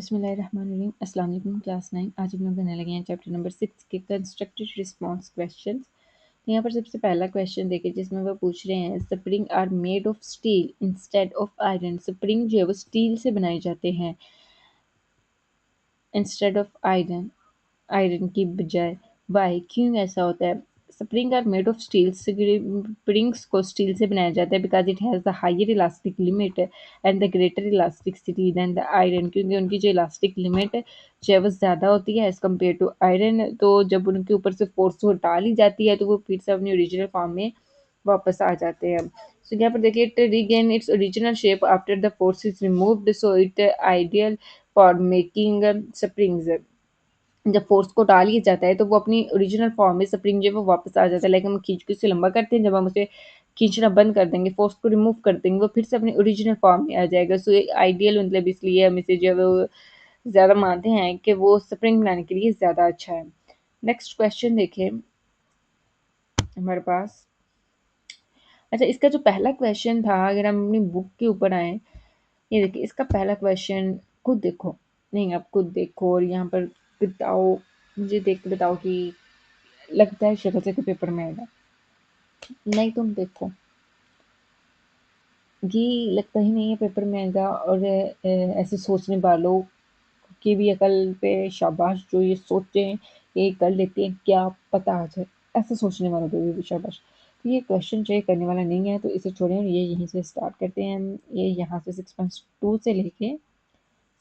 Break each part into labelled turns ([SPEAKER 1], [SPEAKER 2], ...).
[SPEAKER 1] बिस्मिल्लाहिर्रहमानिर्रहीम। अस्सलाम वालेकुम क्लास 9। आज हम लोग करने लगे हैं चैप्टर नंबर 6 के कंस्ट्रक्टेड रिस्पांस क्वेश्चंस। तो यहाँ पर सबसे पहला क्वेश्चन देखिए जिसमें वो पूछ रहे हैं spring are made of steel instead of iron. Spring जो है वो स्टील से बनाए जाते हैं इंस्टेड ऑफ आयरन, आयरन की बजाय। वाई, क्यों ऐसा होता है? Spring are made of steel, springs को स्टील से बनाया जाता है because it has the higher elastic limit and the greater elasticity than the iron, क्योंकि उनकी जो इलास्टिक लिमिट जो है वो ज़्यादा होती है एज़ कम्पेयर टू आयरन। तो जब उनके ऊपर से फोर्स को डाली जाती है तो वो फिर से अपनी ओरिजिनल फॉर्म में वापस आ जाते हैं। सो यहाँ पर देखिए it regain its original shape after the force is removed, so it ideal for making springs. जब फोर्स को डाल लिया जाता है तो वो अपनी ओरिजिनल फॉर्म में स्प्रिंग जो है वो वापस आ जाता है। लाइक हम खींच के उसे लंबा करते हैं, जब हम उसे खींचना बंद कर देंगे, फोर्स को रिमूव कर देंगे, वो फिर से अपनी ओरिजिनल फॉर्म में आ जाएगा। सो आइडियल मतलब इसलिए हम इसे जो है वो ज़्यादा मानते हैं कि वो स्प्रिंग बनाने के लिए ज़्यादा अच्छा है। नेक्स्ट क्वेश्चन देखें हमारे पास। अच्छा, इसका जो पहला क्वेश्चन था, अगर हम अपनी बुक के ऊपर आए, ये देखिए इसका पहला क्वेश्चन खुद देखो, नहीं आप खुद देखो और यहाँ पर बताओ, मुझे देख के बताओ कि लगता है शक्ल से कि पेपर में आएगा। नहीं तुम देखो, ये लगता ही नहीं है पेपर में आएगा। और ऐसे सोचने वालों की भी अकल पे शाबाश, जो ये सोचते हैं ये कर लेते हैं, क्या पता आ जाए। ऐसे सोचने वालों को भी शाबाश। तो ये क्वेश्चन जो करने वाला नहीं है तो इसे छोड़ें, ये यहीं से स्टार्ट करते हैं हम। ये यहाँ से 6.2 से लेके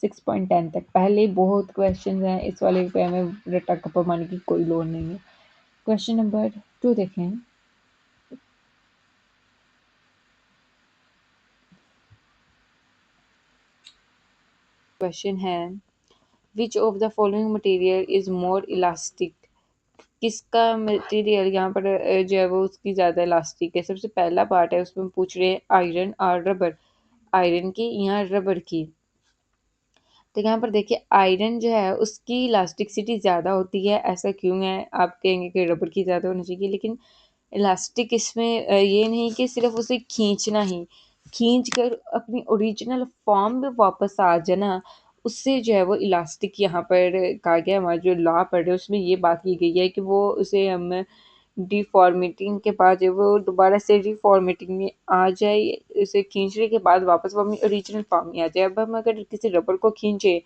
[SPEAKER 1] 6.10 तक पहले बहुत क्वेश्चन हैं। इस वाले पे हमें रट्टा कप्पा मारने की कोई लोड़ नहीं है। क्वेश्चन नंबर 2 देखें। क्वेश्चन है which of the following material is more elastic. किसका मटेरियल यहाँ पर जो है वो उसकी ज़्यादा इलास्टिक है? सबसे पहला पार्ट है उसमें पूछ रहे हैं आयरन और रबर, आयरन की यहाँ रबर की। तो यहाँ पर देखिए आयरन जो है उसकी इलास्टिसिटी ज़्यादा होती है। ऐसा क्यों है? आप कहेंगे कि रबर की ज़्यादा होनी चाहिए, लेकिन इलास्टिक इसमें ये नहीं कि सिर्फ उसे खींचना ही, खींच कर अपनी ओरिजिनल फॉर्म में वापस आ जाना, उससे जो है वो इलास्टिक यहाँ पर कहा गया। हमारा जो लॉ पढ़ रहे हैं उसमें ये बात की गई है कि वो उसे हम डिफॉर्मेटिंग के बाद जब वो दोबारा से रिफॉर्मेटिंग में आ जाए, उसे खींचने के बाद वापस वो अपनी ओरिजिनल फॉर्म में आ जाए। अब हम अगर किसी रबर को खींचे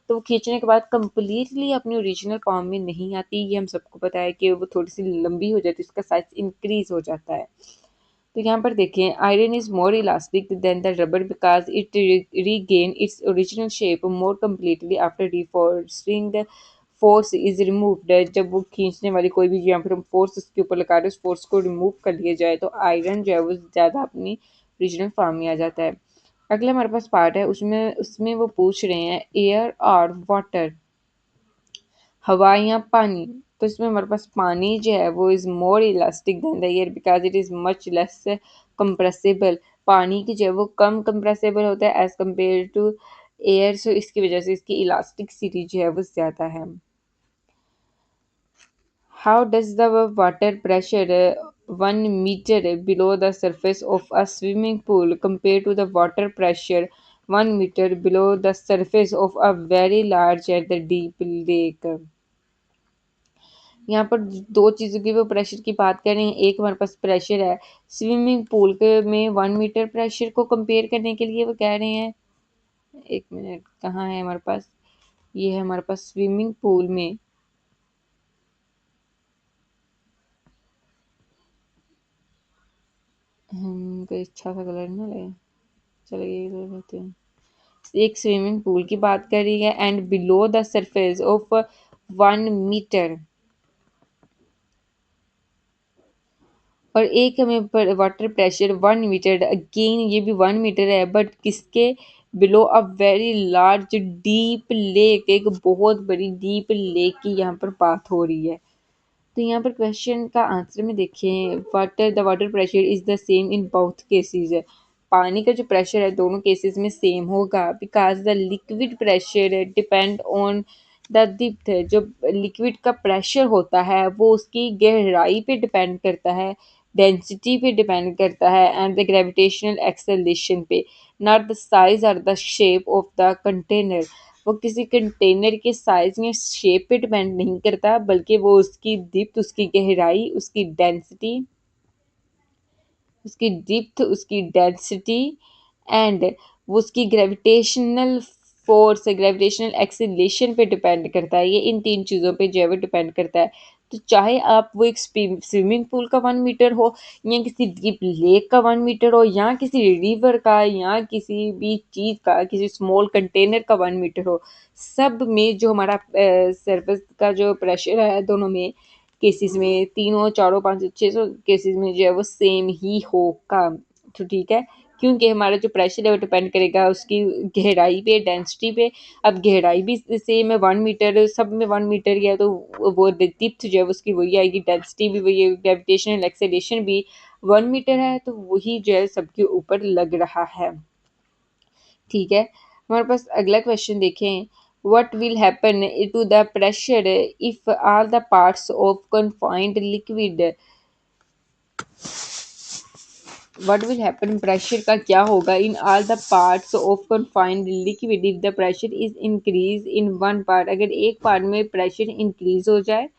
[SPEAKER 1] तो वो खींचने के बाद कंप्लीटली अपनी ओरिजिनल फॉर्म में नहीं आती। ये हम सबको पता है कि वो थोड़ी सी लंबी हो जाती है, उसका साइज इंक्रीज हो जाता है। तो यहाँ पर देखें iron is more elastic than the rubber because it regain its original shape more completely after reforcing the force is removed. जब वो खींचने वाली कोई भी यहाँ पर हम फोर्स उसके ऊपर लगा रहे हैं, उस फोर्स को रिमूव कर लिया जाए तो आयरन जो है वो ज़्यादा अपनी ओरिजिनल फॉर्म में आ जाता है। अगला हमारे पास पार्ट है, उसमें उसमें वो पूछ रहे हैं एयर और वाटर, हवा या पानी। तो इसमें हमारे पास पानी जो है वो is more elastic than the air because it is much less compressible. पानी की जो है वो कम कंप्रेसिबल होता है as compare to air, so इसकी वजह से इसकी इलास्टिसिटी जो है वो ज़्यादा है। How does the water pressure 1 meter below the surface of a swimming pool compare to the water pressure 1 meter below the surface of a very large and deep lake? यहाँ पर दो चीज़ों की वो प्रेशर की बात कर रहे हैं। एक हमारे पास प्रेशर है स्विमिंग पूल के में 1 मीटर प्रेशर को कंपेयर करने के लिए वो कह रहे हैं। एक मिनट, कहाँ है हमारे पास? ये है हमारे पास स्विमिंग पूल में। कोई अच्छा सा कलर ना लगे, चलिए ये ले लेते हैं। एक स्विमिंग पूल की बात कर रही है and below the surface of 1 metre, और एक हमें वाटर प्रेशर 1 मीटर, अगेन ये भी 1 मीटर है बट किसके below a very large deep lake, एक बहुत बड़ी डीप लेक की यहाँ पर बात हो रही है। तो यहाँ पर क्वेश्चन का आंसर में देखें water the water pressure is the same in both cases. पानी का जो प्रेशर है दोनों केसेस में सेम होगा because the liquid pressure depend on the depth. जो लिक्विड का प्रेशर होता है वो उसकी गहराई पे डिपेंड करता है, डेंसिटी पे डिपेंड करता है एंड द ग्रेविटेशनल एक्सेलरेशन पे, नॉट द साइज और the shape of the container. वो किसी कंटेनर के साइज़ या शेप पे डिपेंड नहीं करता, बल्कि वो उसकी डेप्थ, उसकी गहराई, उसकी डेप्थ, उसकी डेंसिटी एंड वो उसकी ग्रेविटेशनल फोर्स, ग्रेविटेशनल एक्सीलरेशन पे डिपेंड करता है। ये इन 3 चीज़ों पे जो है वो डिपेंड करता है। तो चाहे आप वो एक स्विमिंग पूल का 1 मीटर हो या किसी डीप लेक का 1 मीटर हो या किसी रिवर का या किसी भी चीज़ का, किसी स्मॉल कंटेनर का 1 मीटर हो, सब में जो हमारा सरफेस का जो प्रेशर है दोनों में केसेस में, तीनों, चारों, 500, 600 केसेस में जो है वो सेम ही होगा। तो ठीक है, क्योंकि हमारा जो प्रेशर है वो डिपेंड करेगा उसकी गहराई पे, डेंसिटी पे। अब गहराई भी सेम है, 1 मीटर, सब में 1 मीटर ही है, तो वो डेप्थ जो है उसकी वही आएगी, डेंसिटी भी वही है, ग्रेविटेशनल एक्सेलरेशन भी 1 मीटर है, तो वही जो है सबके ऊपर लग रहा है। ठीक है, हमारे पास अगला क्वेश्चन देखें। What will happen to the pressure if all the parts of confined liquid? What will happen? Pressure का क्या होगा in all the parts of confined liquid if the pressure is increased in one part? अगर एक part में pressure increase हो जाए.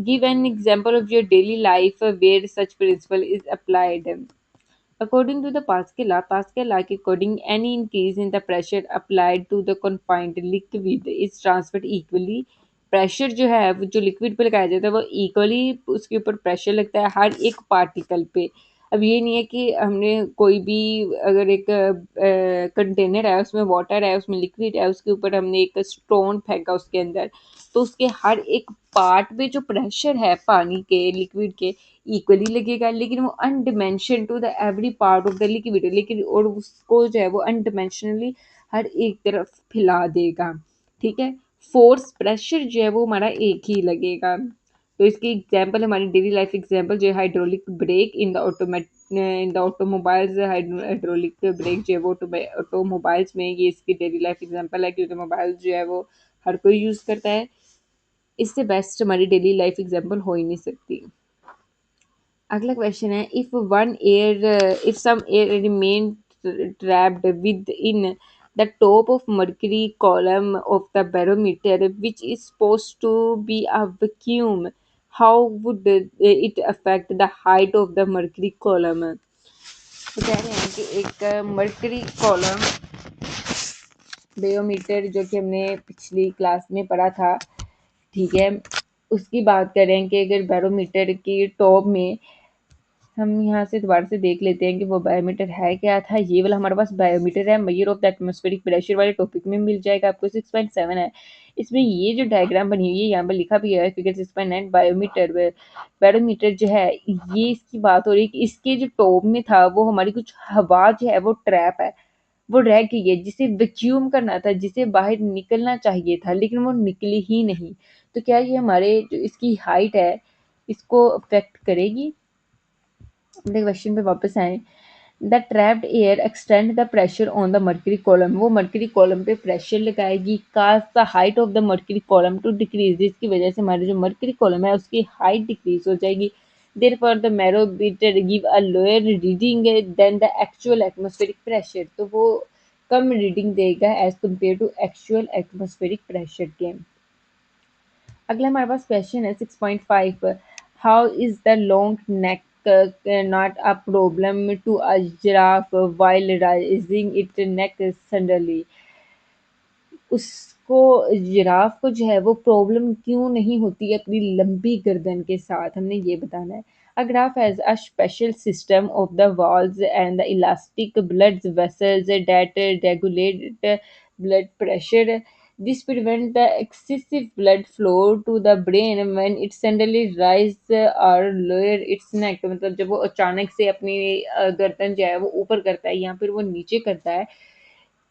[SPEAKER 1] Give an example of your daily life where such principle is applied. According to the Pascal law के according, any increase in the pressure applied to the confined liquid is transferred equally. Pressure जो है वो जो liquid पे लगाया जाता है वो इक्वली उसके ऊपर प्रेशर लगता है हर एक पार्टिकल पे. अब ये नहीं है कि हमने कोई भी अगर एक कंटेनर है, उसमें वाटर है, उसमें लिक्विड है, उसके ऊपर हमने एक स्टोन फेंका उसके अंदर, तो उसके हर एक पार्ट पे जो प्रेशर है पानी के, लिक्विड के, इक्वली लगेगा, लेकिन वो undiminished to the every part of the liquid, लेकिन और उसको जो है वो अनडिमेंशनली हर एक तरफ फैला देगा. ठीक है, फोर्स प्रेशर जो है वो हमारा एक ही लगेगा. तो इसकी एग्जांपल हमारी डेली लाइफ एग्जांपल जो है hydraulic brake in the automobiles. Hydraulic brake जो है वो ऑटोमोबाइल्स में, ये इसकी डेली लाइफ एग्जांपल है, क्योंकि मोबाइल जो है वो हर कोई यूज़ करता है. इससे बेस्ट हमारी डेली लाइफ एग्जांपल हो ही नहीं सकती. अगला क्वेश्चन है, if some air remain trapped within the top of mercury column of the barometer, which is supposed to be a vacuum, how would it affect the height of the mercury column? तो कह रहे हैं कि एक mercury column बायोमीटर जो कि हमने पिछली क्लास में पढ़ा था, ठीक है, उसकी बात करें कि अगर बैरोमीटर की टॉप में, हम यहाँ से दोबारा से देख लेते हैं कि वो बायोमीटर है क्या था. ये वाला हमारे पास बायोमीटर है, measure of the atmospheric pressure वाले टॉपिक में मिल जाएगा आपको. 6.7 है. इसमें ये जो डायग्राम बनी हुई है यहाँ पर लिखा भी है फिगर 6.9. बैरोमीटर जो है, ये इसकी बात हो रही है कि इसके जो टॉप में था वो हमारी कुछ हवा जो है वो ट्रैप है, वो रह गई है, जिसे वैक्यूम करना था, जिसे बाहर निकलना चाहिए था, लेकिन वो निकली ही नहीं. तो क्या ये हमारे जो इसकी हाइट है इसको अफेक्ट करेगी? अपने क्वेश्चन पे वापस आए. The trapped air extend the pressure on the mercury column, वो मर्करी कॉलम पे प्रेशर लगाएगी. काज the height of the mercury column to decrease, जिसकी वजह से हमारी जो मर्करी कॉलम है उसकी हाइट डिक्रीज हो जाएगी. Therefore the barometer give a lower reading than the actual atmospheric pressure, तो वो कम रीडिंग देगा as compare to actual atmospheric pressure के. अगला हमारे पास क्वेश्चन है 6.5. How is the long neck not a problem to a giraffe while raising it neck suddenly? उसको, जिराफ को जो है वो प्रॉब्लम क्यों नहीं होती है अपनी लंबी गर्दन के साथ, हमने ये बताना है. A graph has a special system of the valves and the elastic blood vessels that regulate blood pressure. This prevents the excessive blood flow to the brain when it suddenly rises or lower its neck. मतलब जब वो अचानक से अपनी गर्दन जो है वो ऊपर करता है या फिर वो नीचे करता है,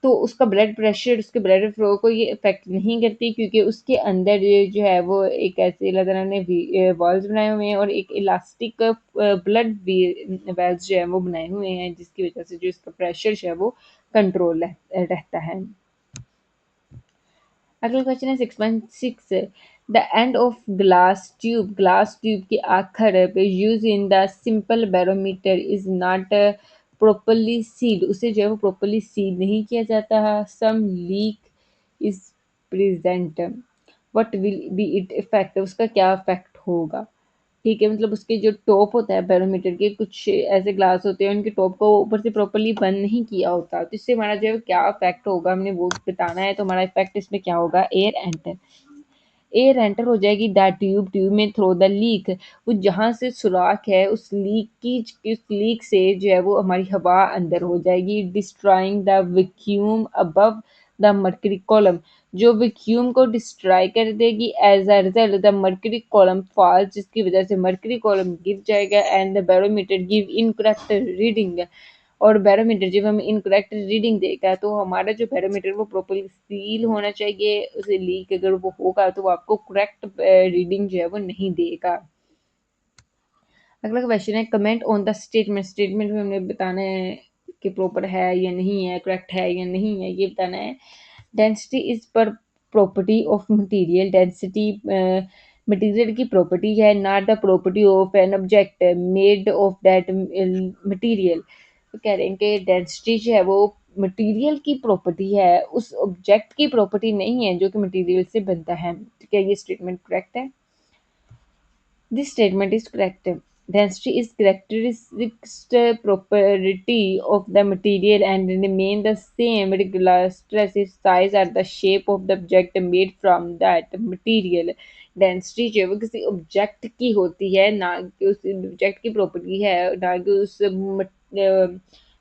[SPEAKER 1] तो उसका ब्लड प्रेशर, उसके ब्लड फ्लो को ये इफ़ेक्ट नहीं करती, क्योंकि उसके अंदर ये जो है वो एक ऐसे अल्लाह ताला ने वॉल्स बनाए हुए हैं और एक इलास्टिक ब्लड वेल्स जो है वो बनाए हुए हैं, जिसकी वजह से जो इसका प्रेशर जो है वो कंट्रोल रहता है. अगला क्वेश्चन है 6.6. The end of glass tube के आखिर पे use in the simple barometer is not properly sealed, उसे जो है वो प्रॉपरली सील नहीं किया जाता है. Some leak is present, what will be it effect, उसका क्या इफेक्ट होगा। ठीक है, मतलब उसके जो टॉप होता है बैरोमीटर के, कुछ ऐसे ग्लास होते हैं उनके टॉप को ऊपर से प्रॉपर्ली बंद नहीं किया होता, तो इससे हमारा जो है क्या इफेक्ट होगा हमने वो बताना है। तो हमारा इफेक्ट इसमें क्या होगा, एयर एंटर हो जाएगी दैट ट्यूब में थ्रो द लीक, वो जहाँ से सुराख है उस लीक से जो है वो हमारी हवा अंदर हो जाएगी, destroying the vacuum above the mercury column, जो वैक्यूम को डिस्ट्रॉय कर देगी। As a result the mercury column falls, जिसकी वजह से मर्करी कॉलम गिर जाएगा and the barometer give incorrect reading, और बैरोमीटर जब हमें इनकरेक्ट रीडिंग देगा तो हमारा जो बैरोमीटर वो प्रॉपर्ली सील होना चाहिए, उसे लीक अगर वो होगा तो वो आपको करेक्ट रीडिंग जो है वो नहीं देगा। अगला क्वेश्चन है comment on the statement, statement में हमने बताना है कि प्रॉपर है या नहीं है, करेक्ट है या नहीं है, ये बताना है। डेंसिटी इज पर property of material, density material की प्रॉपर्टी है, not the property of an object made of that material. तो कह रहे हैं कि डेंसिटी जो है वो मटेरियल की प्रॉपर्टी है, उस ऑब्जेक्ट की प्रॉपर्टी नहीं है जो कि मटेरियल से बनता है। तो क्या ये स्टेटमेंट करेक्ट है? This statement is correct. Density is characteristic property of the material and remain the same regardless its size or the shape of the object made from that material. Density जो है वो किसी object की होती है, ना कि उस ऑब्जेक्ट की प्रॉपर्टी है, ना कि उस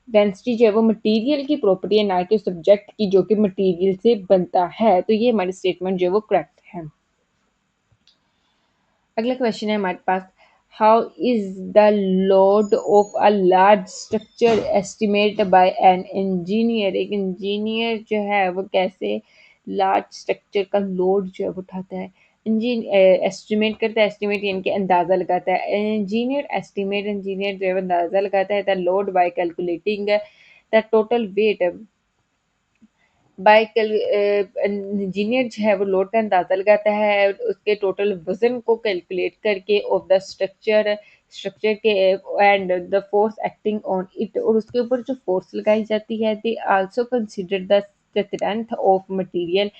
[SPEAKER 1] डेंसिटी जो है वो मटेरियल की प्रॉपर्टी है, ना कि उस ऑब्जेक्ट की जो कि मटेरियल से बनता है। तो ये हमारी स्टेटमेंट जो है वो करेक्ट है। अगला क्वेश्चन है हमारे पास, how is the load of a large structure estimate by an engineer, एक इंजीनियर जो है वो कैसे लार्ज स्ट्रक्चर का लोड जो है वो उठाता है। एस्टिमेट करता है, एस्टिमेट यानी कि अंदाज़ा लगाता है। इंजीनियर जो है वो अंदाज़ा लगाता है the load bye calculating the total weight, Baikal engineer जो है वो लोड का अंदाज़ा लगाता है उसके टोटल वजन को कैलकुलेट करके ऑफ द स्ट्रक्चर के and the force acting on it, और उसके ऊपर जो फोर्स लगाई जाती है। They also consider the strength of material,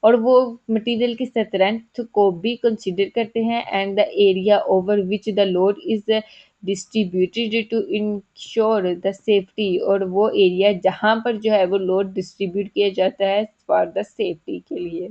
[SPEAKER 1] और वो मटेरियल की स्ट्रेंथ को भी कंसिडर करते हैं। And the area over which the load is distributed to ensure the safety, और वो एरिया जहाँ पर जो है वो लोड डिस्ट्रीब्यूट किया जाता है फॉर द सेफ्टी के लिए।